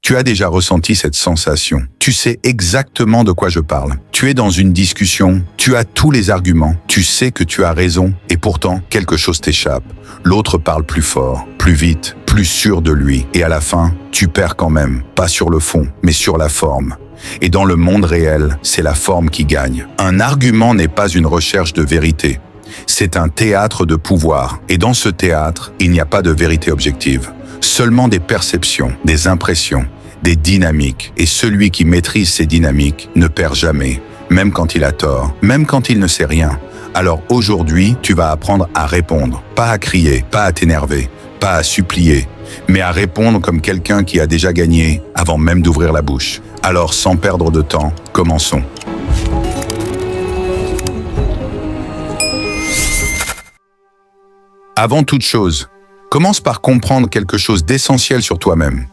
Tu as déjà ressenti cette sensation. Tu sais exactement de quoi je parle. Tu es dans une discussion, tu as tous les arguments, tu sais que tu as raison et pourtant quelque chose t'échappe. L'autre parle plus fort, plus vite, plus sûr de lui et à la fin, tu perds quand même, pas sur le fond, mais sur la forme. Et dans le monde réel, c'est la forme qui gagne. Un argument n'est pas une recherche de vérité. C'est un théâtre de pouvoir. Et dans ce théâtre, il n'y a pas de vérité objective. Seulement des perceptions, des impressions, des dynamiques. Et celui qui maîtrise ces dynamiques ne perd jamais, même quand il a tort, même quand il ne sait rien. Alors aujourd'hui, tu vas apprendre à répondre, pas à crier, pas à t'énerver, pas à supplier, mais à répondre comme quelqu'un qui a déjà gagné avant même d'ouvrir la bouche. Alors sans perdre de temps, commençons. Avant toute chose, commence par comprendre quelque chose d'essentiel sur toi-même.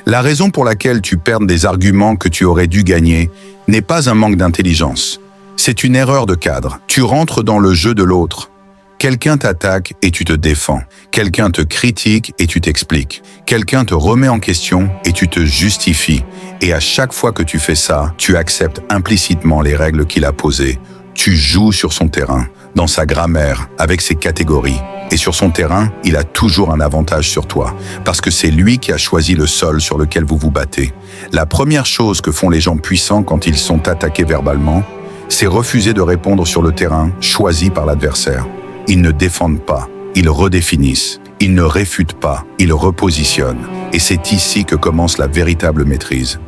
La raison pour laquelle tu perds des arguments que tu aurais dû gagner n'est pas un manque d'intelligence. C'est une erreur de cadre. Tu rentres dans le jeu de l'autre. Quelqu'un t'attaque et tu te défends. Quelqu'un te critique et tu t'expliques. Quelqu'un te remet en question et tu te justifies. Et à chaque fois que tu fais ça, tu acceptes implicitement les règles qu'il a posées. Tu joues sur son terrain, dans sa grammaire, avec ses catégories. Et sur son terrain, il a toujours un avantage sur toi, parce que c'est lui qui a choisi le sol sur lequel vous vous battez. La première chose que font les gens puissants quand ils sont attaqués verbalement, c'est refuser de répondre sur le terrain choisi par l'adversaire. Ils ne défendent pas, ils redéfinissent. Ils ne réfutent pas, ils repositionnent. Et c'est ici que commence la véritable maîtrise.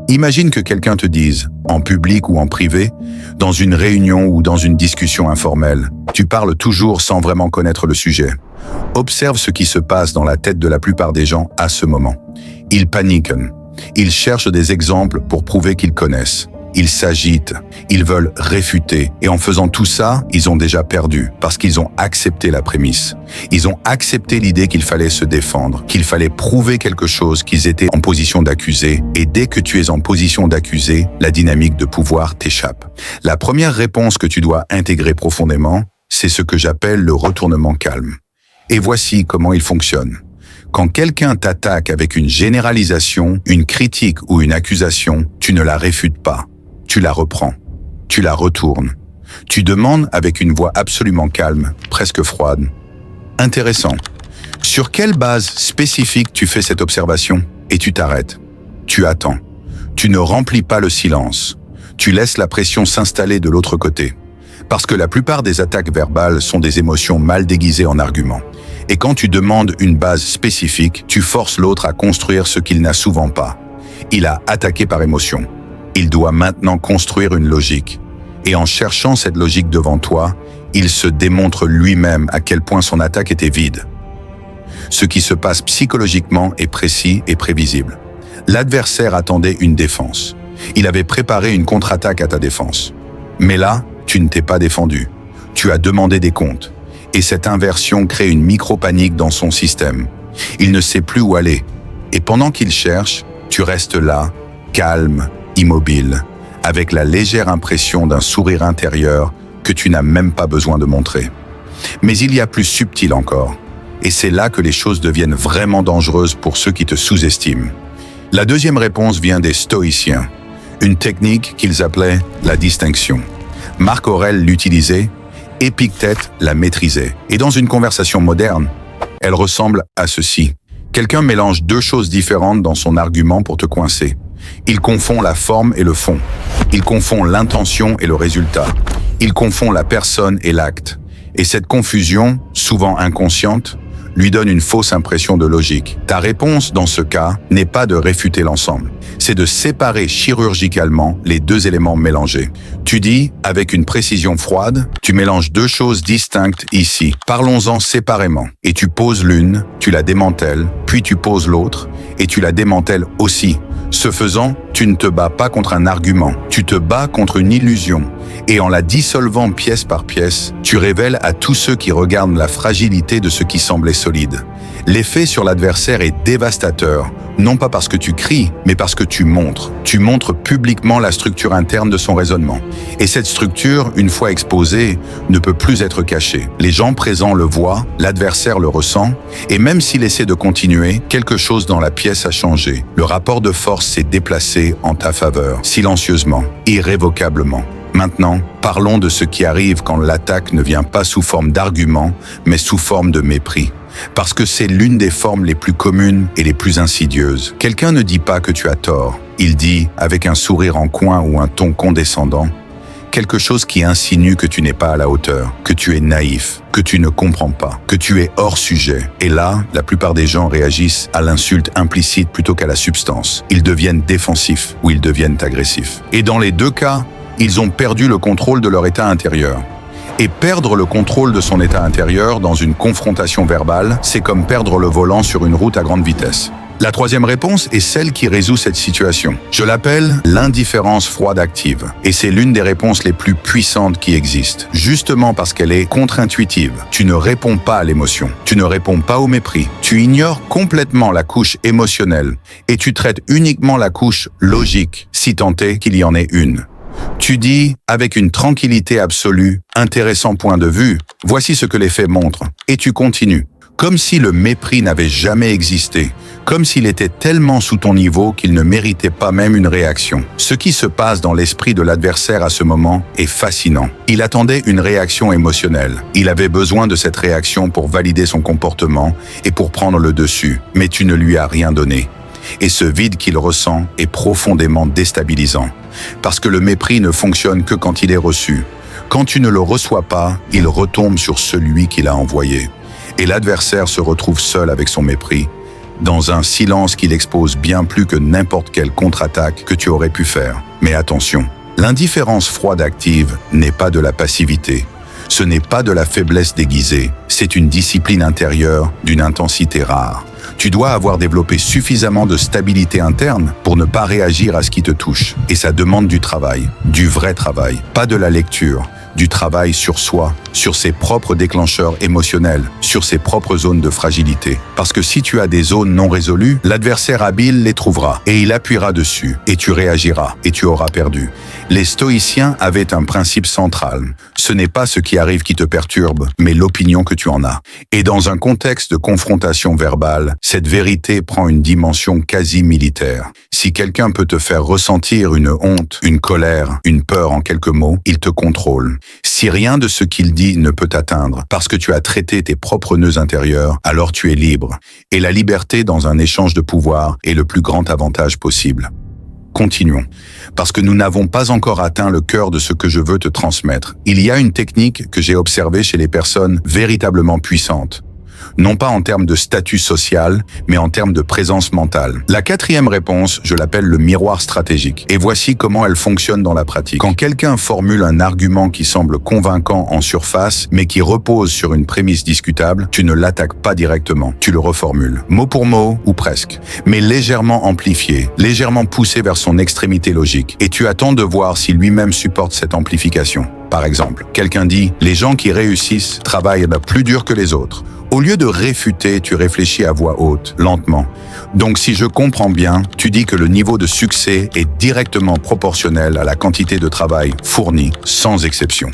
Imagine que quelqu'un te dise, en public ou en privé, dans une réunion ou dans une discussion informelle, tu parles toujours sans vraiment connaître le sujet. Observe ce qui se passe dans la tête de la plupart des gens à ce moment. Ils paniquent, ils cherchent des exemples pour prouver qu'ils connaissent. Ils s'agitent, ils veulent réfuter. Et en faisant tout ça, ils ont déjà perdu, parce qu'ils ont accepté la prémisse. Ils ont accepté l'idée qu'il fallait se défendre, qu'il fallait prouver quelque chose, qu'ils étaient en position d'accusé. Et dès que tu es en position d'accusé, la dynamique de pouvoir t'échappe. La première réponse que tu dois intégrer profondément, c'est ce que j'appelle le retournement calme. Et voici comment il fonctionne. Quand quelqu'un t'attaque avec une généralisation, une critique ou une accusation, tu ne la réfutes pas. Tu la reprends, tu la retournes. Tu demandes avec une voix absolument calme, presque froide. Intéressant. Sur quelle base spécifique tu fais cette observation? Et tu t'arrêtes. Tu attends. Tu ne remplis pas le silence. Tu laisses la pression s'installer de l'autre côté. Parce que la plupart des attaques verbales sont des émotions mal déguisées en arguments. Et quand tu demandes une base spécifique, tu forces l'autre à construire ce qu'il n'a souvent pas. Il a attaqué par émotion. Il doit maintenant construire une logique. Et en cherchant cette logique devant toi, il se démontre lui-même à quel point son attaque était vide. Ce qui se passe psychologiquement est précis et prévisible. L'adversaire attendait une défense. Il avait préparé une contre-attaque à ta défense. Mais là, tu ne t'es pas défendu. Tu as demandé des comptes. Et cette inversion crée une micro-panique dans son système. Il ne sait plus où aller. Et pendant qu'il cherche, tu restes là, calme, immobile, avec la légère impression d'un sourire intérieur que tu n'as même pas besoin de montrer. Mais il y a plus subtil encore. Et c'est là que les choses deviennent vraiment dangereuses pour ceux qui te sous-estiment. La deuxième réponse vient des stoïciens, une technique qu'ils appelaient la distinction. Marc Aurèle l'utilisait, Épictète la maîtrisait. Et dans une conversation moderne, elle ressemble à ceci. Quelqu'un mélange deux choses différentes dans son argument pour te coincer. Il confond la forme et le fond. Il confond l'intention et le résultat. Il confond la personne et l'acte. Et cette confusion, souvent inconsciente, lui donne une fausse impression de logique. Ta réponse, dans ce cas, n'est pas de réfuter l'ensemble. C'est de séparer chirurgicalement les deux éléments mélangés. Tu dis, avec une précision froide, tu mélanges deux choses distinctes ici. Parlons-en séparément. Et tu poses l'une, tu la démantèles, puis tu poses l'autre, et tu la démantèles aussi. Ce faisant, tu ne te bats pas contre un argument, tu te bats contre une illusion. Et en la dissolvant pièce par pièce, tu révèles à tous ceux qui regardent la fragilité de ce qui semblait solide. L'effet sur l'adversaire est dévastateur, non pas parce que tu cries, mais parce que tu montres. Tu montres publiquement la structure interne de son raisonnement. Et cette structure, une fois exposée, ne peut plus être cachée. Les gens présents le voient, l'adversaire le ressent, et même s'il essaie de continuer, quelque chose dans la pièce a changé. Le rapport de force s'est déplacé en ta faveur, silencieusement, irrévocablement. Maintenant, parlons de ce qui arrive quand l'attaque ne vient pas sous forme d'argument, mais sous forme de mépris. Parce que c'est l'une des formes les plus communes et les plus insidieuses. Quelqu'un ne dit pas que tu as tort. Il dit, avec un sourire en coin ou un ton condescendant, quelque chose qui insinue que tu n'es pas à la hauteur, que tu es naïf, que tu ne comprends pas, que tu es hors sujet. Et là, la plupart des gens réagissent à l'insulte implicite plutôt qu'à la substance. Ils deviennent défensifs ou ils deviennent agressifs. Et dans les deux cas, ils ont perdu le contrôle de leur état intérieur. Et perdre le contrôle de son état intérieur dans une confrontation verbale, c'est comme perdre le volant sur une route à grande vitesse. La troisième réponse est celle qui résout cette situation. Je l'appelle l'indifférence froide active. Et c'est l'une des réponses les plus puissantes qui existent. Justement parce qu'elle est contre-intuitive. Tu ne réponds pas à l'émotion. Tu ne réponds pas au mépris. Tu ignores complètement la couche émotionnelle. Et tu traites uniquement la couche logique, si tant est qu'il y en ait une. Tu dis, avec une tranquillité absolue, intéressant point de vue, voici ce que les faits montrent. Et tu continues, comme si le mépris n'avait jamais existé, comme s'il était tellement sous ton niveau qu'il ne méritait pas même une réaction. Ce qui se passe dans l'esprit de l'adversaire à ce moment est fascinant. Il attendait une réaction émotionnelle. Il avait besoin de cette réaction pour valider son comportement et pour prendre le dessus, mais tu ne lui as rien donné. Et ce vide qu'il ressent est profondément déstabilisant. Parce que le mépris ne fonctionne que quand il est reçu. Quand tu ne le reçois pas, il retombe sur celui qui l'a envoyé. Et l'adversaire se retrouve seul avec son mépris, dans un silence qui l'expose bien plus que n'importe quelle contre-attaque que tu aurais pu faire. Mais attention, l'indifférence froide active n'est pas de la passivité. Ce n'est pas de la faiblesse déguisée, c'est une discipline intérieure d'une intensité rare. Tu dois avoir développé suffisamment de stabilité interne pour ne pas réagir à ce qui te touche. Et ça demande du travail, du vrai travail, pas de la lecture, du travail sur soi, sur ses propres déclencheurs émotionnels, sur ses propres zones de fragilité. Parce que si tu as des zones non résolues, l'adversaire habile les trouvera et il appuiera dessus et tu réagiras et tu auras perdu. Les stoïciens avaient un principe central. Ce n'est pas ce qui arrive qui te perturbe, mais l'opinion que tu en as. Et dans un contexte de confrontation verbale, cette vérité prend une dimension quasi militaire. Si quelqu'un peut te faire ressentir une honte, une colère, une peur en quelques mots, il te contrôle. Si rien de ce qu'il dit ne peut t'atteindre parce que tu as traité tes propres nœuds intérieurs, alors tu es libre. Et la liberté dans un échange de pouvoir est le plus grand avantage possible. Continuons, parce que nous n'avons pas encore atteint le cœur de ce que je veux te transmettre. Il y a une technique que j'ai observée chez les personnes véritablement puissantes. Non pas en termes de statut social, mais en termes de présence mentale. La quatrième réponse, je l'appelle le miroir stratégique. Et voici comment elle fonctionne dans la pratique. Quand quelqu'un formule un argument qui semble convaincant en surface, mais qui repose sur une prémisse discutable, tu ne l'attaques pas directement. Tu le reformules, mot pour mot ou presque, mais légèrement amplifié, légèrement poussé vers son extrémité logique. Et tu attends de voir si lui-même supporte cette amplification. Par exemple, quelqu'un dit « Les gens qui réussissent travaillent plus dur que les autres ». Au lieu de réfuter, tu réfléchis à voix haute, lentement. Donc si je comprends bien, tu dis que le niveau de succès est directement proportionnel à la quantité de travail fourni, sans exception.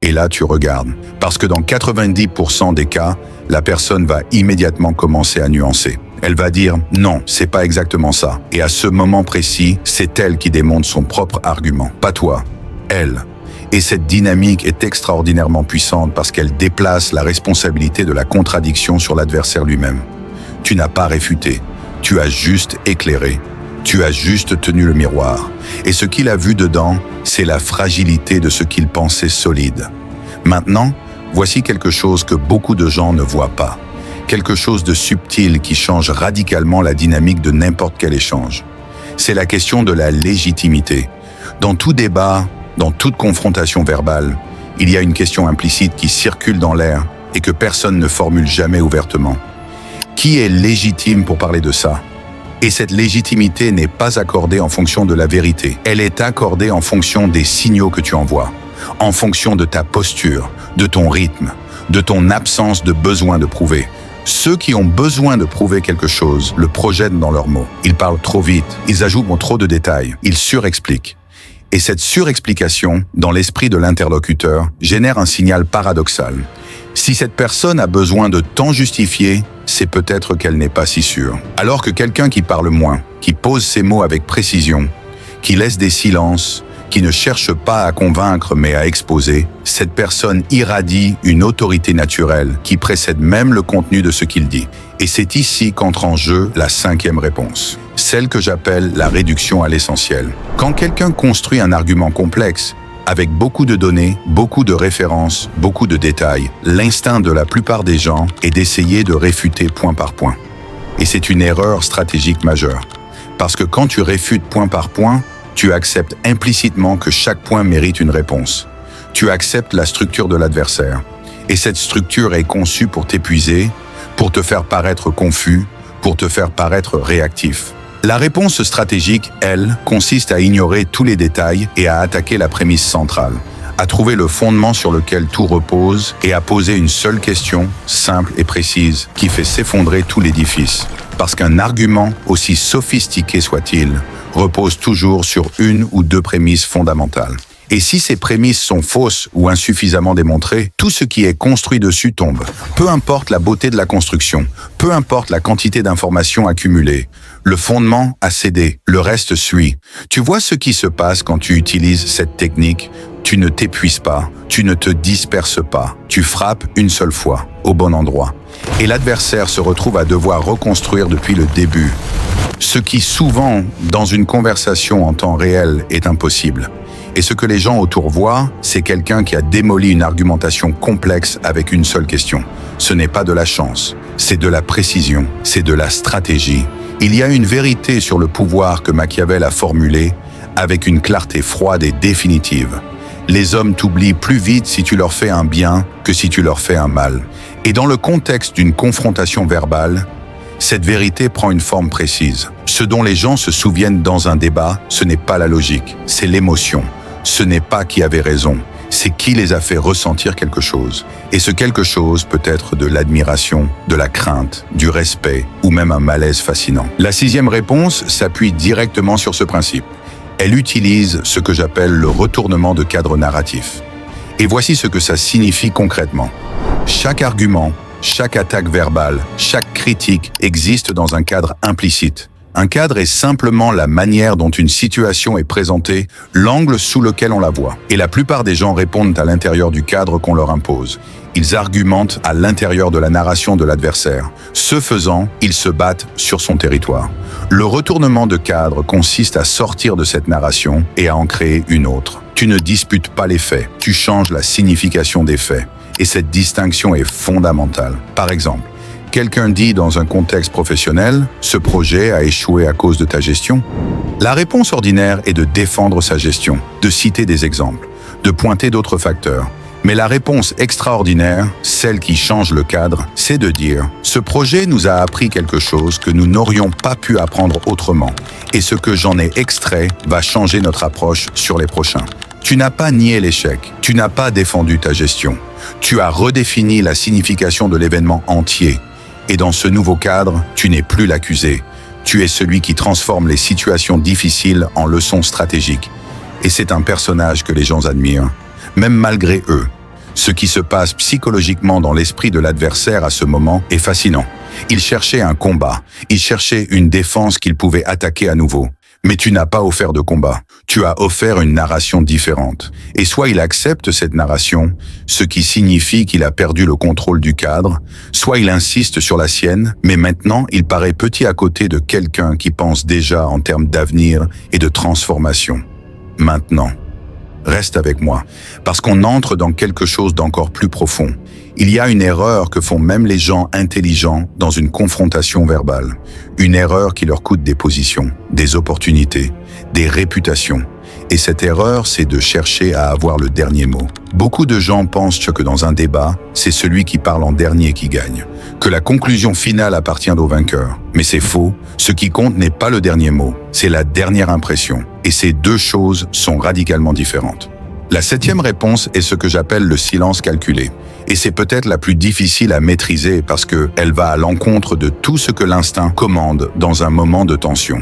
Et là, tu regardes. Parce que dans 90% des cas, la personne va immédiatement commencer à nuancer. Elle va dire « Non, c'est pas exactement ça ». Et à ce moment précis, c'est elle qui démontre son propre argument, pas toi, elle. Et cette dynamique est extraordinairement puissante parce qu'elle déplace la responsabilité de la contradiction sur l'adversaire lui-même. Tu n'as pas réfuté, tu as juste éclairé, tu as juste tenu le miroir. Et ce qu'il a vu dedans, c'est la fragilité de ce qu'il pensait solide. Maintenant, voici quelque chose que beaucoup de gens ne voient pas. Quelque chose de subtil qui change radicalement la dynamique de n'importe quel échange. C'est la question de la légitimité. Dans tout débat, dans toute confrontation verbale, il y a une question implicite qui circule dans l'air et que personne ne formule jamais ouvertement. Qui est légitime pour parler de ça? Et cette légitimité n'est pas accordée en fonction de la vérité. Elle est accordée en fonction des signaux que tu envoies, en fonction de ta posture, de ton rythme, de ton absence de besoin de prouver. Ceux qui ont besoin de prouver quelque chose le projettent dans leurs mots. Ils parlent trop vite, ils ajoutent trop de détails, ils surexpliquent. Et cette surexplication, dans l'esprit de l'interlocuteur, génère un signal paradoxal. Si cette personne a besoin de temps justifié, c'est peut-être qu'elle n'est pas si sûre. Alors que quelqu'un qui parle moins, qui pose ses mots avec précision, qui laisse des silences, qui ne cherche pas à convaincre mais à exposer, cette personne irradie une autorité naturelle qui précède même le contenu de ce qu'il dit. Et c'est ici qu'entre en jeu la cinquième réponse, celle que j'appelle la réduction à l'essentiel. Quand quelqu'un construit un argument complexe, avec beaucoup de données, beaucoup de références, beaucoup de détails, l'instinct de la plupart des gens est d'essayer de réfuter point par point. Et c'est une erreur stratégique majeure. Parce que quand tu réfutes point par point, tu acceptes implicitement que chaque point mérite une réponse. Tu acceptes la structure de l'adversaire. Et cette structure est conçue pour t'épuiser, pour te faire paraître confus, pour te faire paraître réactif. La réponse stratégique, elle, consiste à ignorer tous les détails et à attaquer la prémisse centrale, à trouver le fondement sur lequel tout repose et à poser une seule question, simple et précise, qui fait s'effondrer tout l'édifice. Parce qu'un argument, aussi sophistiqué soit-il, repose toujours sur une ou deux prémices fondamentales. Et si ces prémices sont fausses ou insuffisamment démontrées, tout ce qui est construit dessus tombe. Peu importe la beauté de la construction, peu importe la quantité d'informations accumulées, le fondement a cédé, le reste suit. Tu vois ce qui se passe quand tu utilises cette technique? Tu ne t'épuises pas, tu ne te disperses pas, tu frappes une seule fois, au bon endroit. Et l'adversaire se retrouve à devoir reconstruire depuis le début. Ce qui souvent, dans une conversation en temps réel, est impossible. Et ce que les gens autour voient, c'est quelqu'un qui a démoli une argumentation complexe avec une seule question. Ce n'est pas de la chance, c'est de la précision, c'est de la stratégie. Il y a une vérité sur le pouvoir que Machiavel a formulée avec une clarté froide et définitive. Les hommes t'oublient plus vite si tu leur fais un bien que si tu leur fais un mal. Et dans le contexte d'une confrontation verbale, cette vérité prend une forme précise. Ce dont les gens se souviennent dans un débat, ce n'est pas la logique, c'est l'émotion. Ce n'est pas qui avait raison, c'est qui les a fait ressentir quelque chose. Et ce quelque chose peut être de l'admiration, de la crainte, du respect ou même un malaise fascinant. La sixième réponse s'appuie directement sur ce principe. Elle utilise ce que j'appelle le retournement de cadre narratif. Et voici ce que ça signifie concrètement. Chaque argument, chaque attaque verbale, chaque critique existe dans un cadre implicite. Un cadre est simplement la manière dont une situation est présentée, l'angle sous lequel on la voit. Et la plupart des gens répondent à l'intérieur du cadre qu'on leur impose. Ils argumentent à l'intérieur de la narration de l'adversaire. Ce faisant, ils se battent sur son territoire. Le retournement de cadre consiste à sortir de cette narration et à en créer une autre. Tu ne disputes pas les faits, tu changes la signification des faits. Et cette distinction est fondamentale. Par exemple, quelqu'un dit dans un contexte professionnel « Ce projet a échoué à cause de ta gestion ». La réponse ordinaire est de défendre sa gestion, de citer des exemples, de pointer d'autres facteurs. Mais la réponse extraordinaire, celle qui change le cadre, c'est de dire « Ce projet nous a appris quelque chose que nous n'aurions pas pu apprendre autrement. Et ce que j'en ai extrait va changer notre approche sur les prochains. » Tu n'as pas nié l'échec, tu n'as pas défendu ta gestion. Tu as redéfini la signification de l'événement entier. Et dans ce nouveau cadre, tu n'es plus l'accusé. Tu es celui qui transforme les situations difficiles en leçons stratégiques. Et c'est un personnage que les gens admirent, même malgré eux. Ce qui se passe psychologiquement dans l'esprit de l'adversaire à ce moment est fascinant. Il cherchait un combat, il cherchait une défense qu'il pouvait attaquer à nouveau. Mais tu n'as pas offert de combat, tu as offert une narration différente. Et soit il accepte cette narration, ce qui signifie qu'il a perdu le contrôle du cadre, soit il insiste sur la sienne, mais maintenant il paraît petit à côté de quelqu'un qui pense déjà en termes d'avenir et de transformation. Maintenant, reste avec moi, parce qu'on entre dans quelque chose d'encore plus profond. Il y a une erreur que font même les gens intelligents dans une confrontation verbale. Une erreur qui leur coûte des positions, des opportunités, des réputations. Et cette erreur, c'est de chercher à avoir le dernier mot. Beaucoup de gens pensent que dans un débat, c'est celui qui parle en dernier qui gagne, que la conclusion finale appartient au vainqueur. Mais c'est faux, ce qui compte n'est pas le dernier mot, c'est la dernière impression. Et ces deux choses sont radicalement différentes. La septième réponse est ce que j'appelle le silence calculé. Et c'est peut-être la plus difficile à maîtriser parce qu'elle va à l'encontre de tout ce que l'instinct commande dans un moment de tension.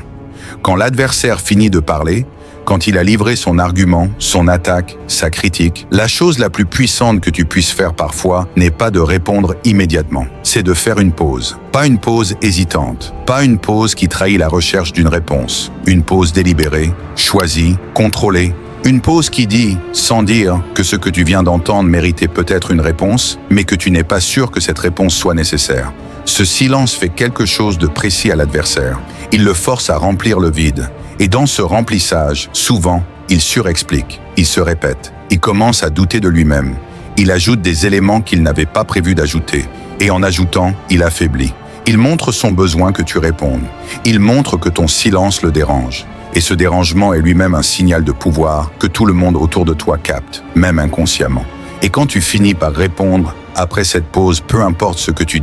Quand l'adversaire finit de parler, quand il a livré son argument, son attaque, sa critique, la chose la plus puissante que tu puisses faire parfois n'est pas de répondre immédiatement, c'est de faire une pause. Pas une pause hésitante, pas une pause qui trahit la recherche d'une réponse, une pause délibérée, choisie, contrôlée. Une pause qui dit, sans dire que ce que tu viens d'entendre méritait peut-être une réponse, mais que tu n'es pas sûr que cette réponse soit nécessaire. Ce silence fait quelque chose de précis à l'adversaire. Il le force à remplir le vide. Et dans ce remplissage, souvent, il surexplique, il se répète, il commence à douter de lui-même. Il ajoute des éléments qu'il n'avait pas prévu d'ajouter. Et en ajoutant, il affaiblit. Il montre son besoin que tu répondes. Il montre que ton silence le dérange. Et ce dérangement est lui-même un signal de pouvoir que tout le monde autour de toi capte, même inconsciemment. Et quand tu finis par répondre, après cette pause, peu importe ce que tu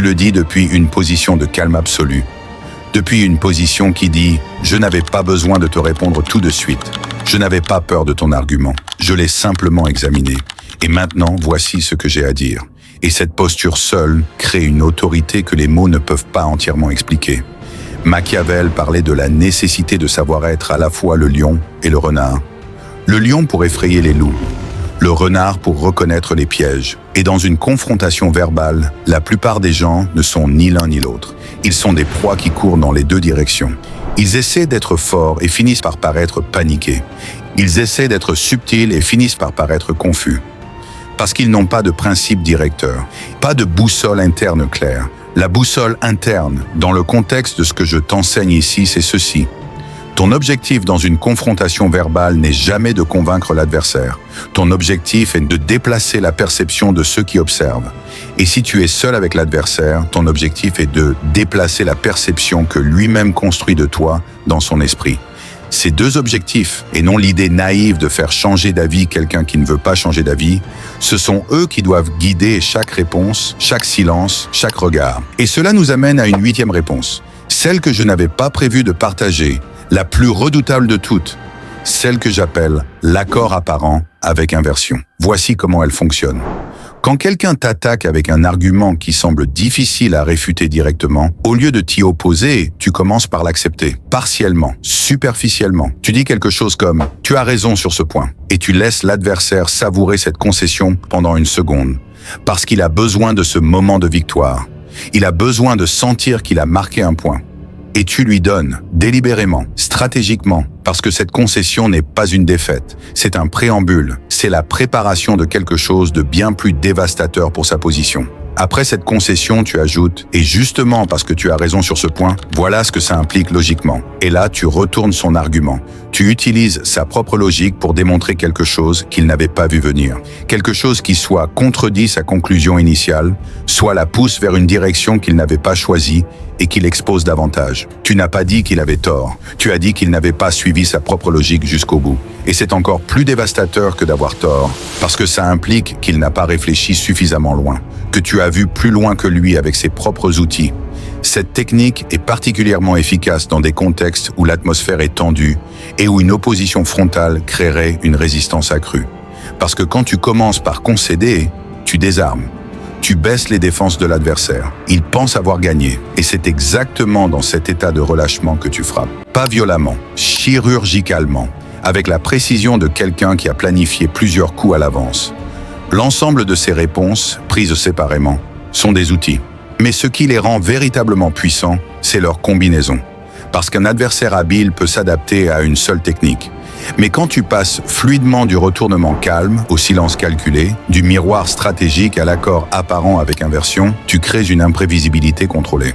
le dis depuis une position de calme absolu. Depuis une position qui dit « Je n'avais pas besoin de te répondre tout de suite. Je n'avais pas peur de ton argument. Je l'ai simplement examiné. Et maintenant, voici ce que j'ai à dire. » Et cette posture seule crée une autorité que les mots ne peuvent pas entièrement expliquer. Machiavel parlait de la nécessité de savoir être à la fois le lion et le renard. Le lion pour effrayer les loups, le renard pour reconnaître les pièges. Et dans une confrontation verbale, la plupart des gens ne sont ni l'un ni l'autre. Ils sont des proies qui courent dans les deux directions. Ils essaient d'être forts et finissent par paraître paniqués. Ils essaient d'être subtils et finissent par paraître confus. Parce qu'ils n'ont pas de principe directeur, pas de boussole interne claire. La boussole interne, dans le contexte de ce que je t'enseigne ici, c'est ceci. Ton objectif dans une confrontation verbale n'est jamais de convaincre l'adversaire. Ton objectif est de déplacer la perception de ceux qui observent. Et si tu es seul avec l'adversaire, ton objectif est de déplacer la perception que lui-même construit de toi dans son esprit. Ces deux objectifs, et non l'idée naïve de faire changer d'avis quelqu'un qui ne veut pas changer d'avis, ce sont eux qui doivent guider chaque réponse, chaque silence, chaque regard. Et cela nous amène à une 8e réponse, celle que je n'avais pas prévu de partager, la plus redoutable de toutes, celle que j'appelle l'accord apparent avec inversion. Voici comment elle fonctionne. Quand quelqu'un t'attaque avec un argument qui semble difficile à réfuter directement, au lieu de t'y opposer, tu commences par l'accepter, partiellement, superficiellement. Tu dis quelque chose comme « Tu as raison sur ce point » et tu laisses l'adversaire savourer cette concession pendant une seconde, parce qu'il a besoin de ce moment de victoire. Il a besoin de sentir qu'il a marqué un point. Et tu lui donnes, délibérément, stratégiquement, parce que cette concession n'est pas une défaite, c'est un préambule, c'est la préparation de quelque chose de bien plus dévastateur pour sa position. Après cette concession, tu ajoutes « Et justement parce que tu as raison sur ce point, voilà ce que ça implique logiquement. » Et là, tu retournes son argument. Tu utilises sa propre logique pour démontrer quelque chose qu'il n'avait pas vu venir. Quelque chose qui soit contredit sa conclusion initiale, soit la pousse vers une direction qu'il n'avait pas choisie et qu'il expose davantage. Tu n'as pas dit qu'il avait tort. Tu as dit qu'il n'avait pas suivi sa propre logique jusqu'au bout. Et c'est encore plus dévastateur que d'avoir tort, parce que ça implique qu'il n'a pas réfléchi suffisamment loin, que tu as vu plus loin que lui avec ses propres outils. Cette technique est particulièrement efficace dans des contextes où l'atmosphère est tendue et où une opposition frontale créerait une résistance accrue. Parce que quand tu commences par concéder, tu désarmes. Tu baisses les défenses de l'adversaire. Il pense avoir gagné. Et c'est exactement dans cet état de relâchement que tu frappes. Pas violemment, chirurgicalement, avec la précision de quelqu'un qui a planifié plusieurs coups à l'avance. L'ensemble de ces réponses, prises séparément, sont des outils. Mais ce qui les rend véritablement puissants, c'est leur combinaison. Parce qu'un adversaire habile peut s'adapter à une seule technique. Mais quand tu passes fluidement du retournement calme au silence calculé, du miroir stratégique à l'accord apparent avec inversion, tu crées une imprévisibilité contrôlée.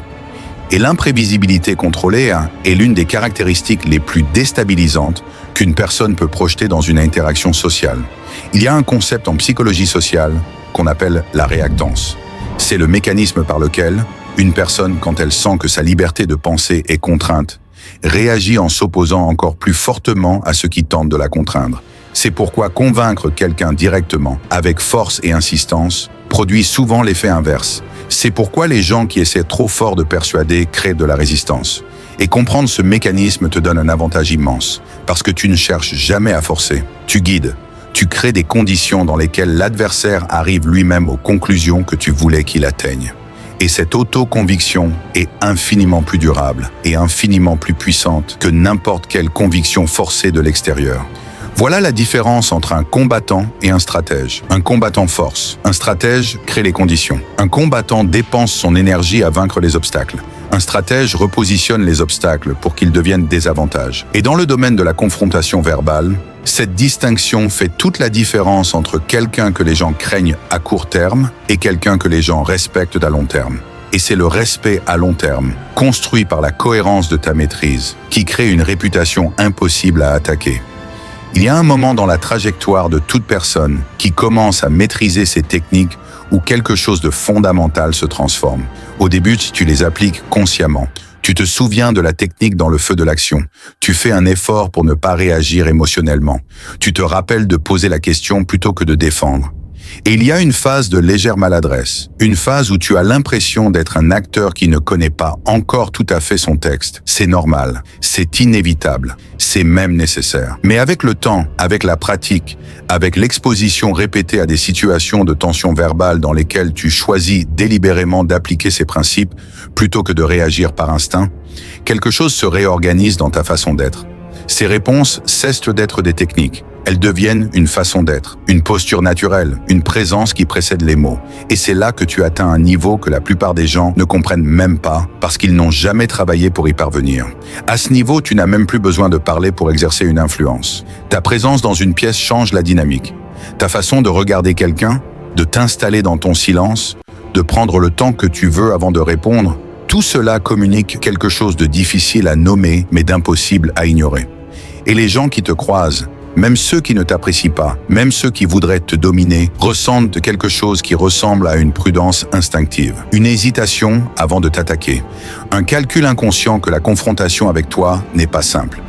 Et l'imprévisibilité contrôlée est l'une des caractéristiques les plus déstabilisantes qu'une personne peut projeter dans une interaction sociale. Il y a un concept en psychologie sociale qu'on appelle la réactance. C'est le mécanisme par lequel une personne, quand elle sent que sa liberté de penser est contrainte, réagit en s'opposant encore plus fortement à ceux qui tentent de la contraindre. C'est pourquoi convaincre quelqu'un directement, avec force et insistance, produit souvent l'effet inverse. C'est pourquoi les gens qui essaient trop fort de persuader créent de la résistance. Et comprendre ce mécanisme te donne un avantage immense, parce que tu ne cherches jamais à forcer. Tu guides, Tu crées des conditions dans lesquelles l'adversaire arrive lui-même aux conclusions que tu voulais qu'il atteigne. Et cette auto-conviction est infiniment plus durable et infiniment plus puissante que n'importe quelle conviction forcée de l'extérieur. Voilà la différence entre un combattant et un stratège. Un combattant force, un stratège crée les conditions. Un combattant dépense son énergie à vaincre les obstacles. Un stratège repositionne les obstacles pour qu'ils deviennent des avantages. Et dans le domaine de la confrontation verbale, cette distinction fait toute la différence entre quelqu'un que les gens craignent à court terme et quelqu'un que les gens respectent à long terme. Et c'est le respect à long terme, construit par la cohérence de ta maîtrise, qui crée une réputation impossible à attaquer. Il y a un moment dans la trajectoire de toute personne qui commence à maîtriser ces techniques où quelque chose de fondamental se transforme. Au début, tu les appliques consciemment. Tu te souviens de la technique dans le feu de l'action. Tu fais un effort pour ne pas réagir émotionnellement. Tu te rappelles de poser la question plutôt que de défendre. Et il y a une phase de légère maladresse, une phase où tu as l'impression d'être un acteur qui ne connaît pas encore tout à fait son texte. C'est normal, c'est inévitable, c'est même nécessaire. Mais avec le temps, avec la pratique, avec l'exposition répétée à des situations de tension verbale dans lesquelles tu choisis délibérément d'appliquer ces principes plutôt que de réagir par instinct, quelque chose se réorganise dans ta façon d'être. Ces réponses cessent d'être des techniques. Elles deviennent une façon d'être, une posture naturelle, une présence qui précède les mots. Et c'est là que tu atteins un niveau que la plupart des gens ne comprennent même pas parce qu'ils n'ont jamais travaillé pour y parvenir. À ce niveau, tu n'as même plus besoin de parler pour exercer une influence. Ta présence dans une pièce change la dynamique. Ta façon de regarder quelqu'un, de t'installer dans ton silence, de prendre le temps que tu veux avant de répondre, tout cela communique quelque chose de difficile à nommer mais d'impossible à ignorer. Et les gens qui te croisent, même ceux qui ne t'apprécient pas, même ceux qui voudraient te dominer, ressentent quelque chose qui ressemble à une prudence instinctive, une hésitation avant de t'attaquer, un calcul inconscient que la confrontation avec toi n'est pas simple,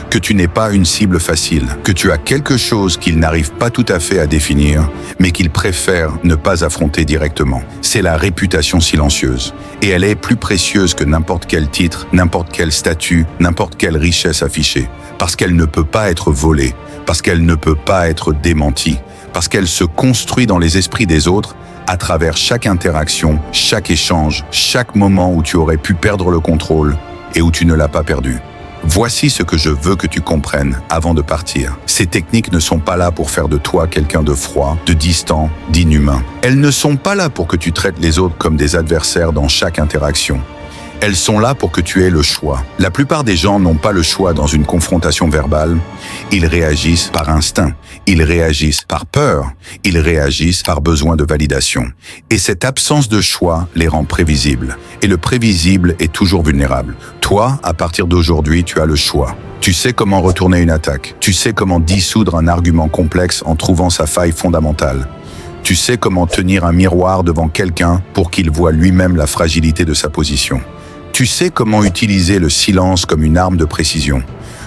que tu n'es pas une cible facile, que tu as quelque chose qu'ils n'arrivent pas tout à fait à définir, mais qu'ils préfèrent ne pas affronter directement. C'est la réputation silencieuse, et elle est plus précieuse que n'importe quel titre, n'importe quel statut, n'importe quelle richesse affichée, parce qu'elle ne peut pas être volée, parce qu'elle ne peut pas être démentie, parce qu'elle se construit dans les esprits des autres à travers chaque interaction, chaque échange, chaque moment où tu aurais pu perdre le contrôle et où tu ne l'as pas perdu. Voici ce que je veux que tu comprennes avant de partir. Ces techniques ne sont pas là pour faire de toi quelqu'un de froid, de distant, d'inhumain. Elles ne sont pas là pour que tu traites les autres comme des adversaires dans chaque interaction. Elles sont là pour que tu aies le choix. La plupart des gens n'ont pas le choix dans une confrontation verbale. Ils réagissent par instinct, ils réagissent par peur, ils réagissent par besoin de validation. Et cette absence de choix les rend prévisibles. Et le prévisible est toujours vulnérable. Toi, à partir d'aujourd'hui, tu as le choix. Tu sais comment retourner une attaque. Tu sais comment dissoudre un argument complexe en trouvant sa faille fondamentale. Tu sais comment tenir un miroir devant quelqu'un pour qu'il voie lui-même la fragilité de sa position. Tu sais comment utiliser le silence comme une arme de précision.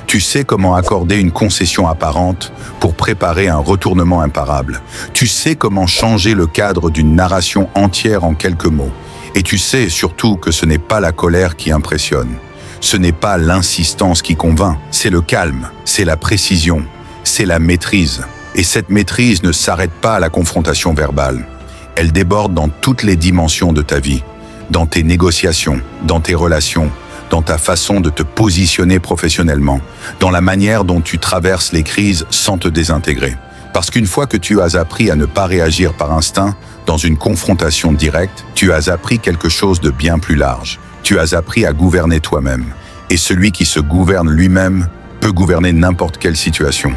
Tu sais comment accorder une concession apparente pour préparer un retournement imparable. Tu sais comment changer le cadre d'une narration entière en quelques mots. Et tu sais surtout que ce n'est pas la colère qui impressionne. Ce n'est pas l'insistance qui convainc. C'est le calme, c'est la précision, c'est la maîtrise. Et cette maîtrise ne s'arrête pas à la confrontation verbale. Elle déborde dans toutes les dimensions de ta vie. Dans tes négociations, dans tes relations, dans ta façon de te positionner professionnellement, dans la manière dont tu traverses les crises sans te désintégrer. Parce qu'une fois que tu as appris à ne pas réagir par instinct dans une confrontation directe, tu as appris quelque chose de bien plus large. Tu as appris à gouverner toi-même. Et celui qui se gouverne lui-même peut gouverner n'importe quelle situation.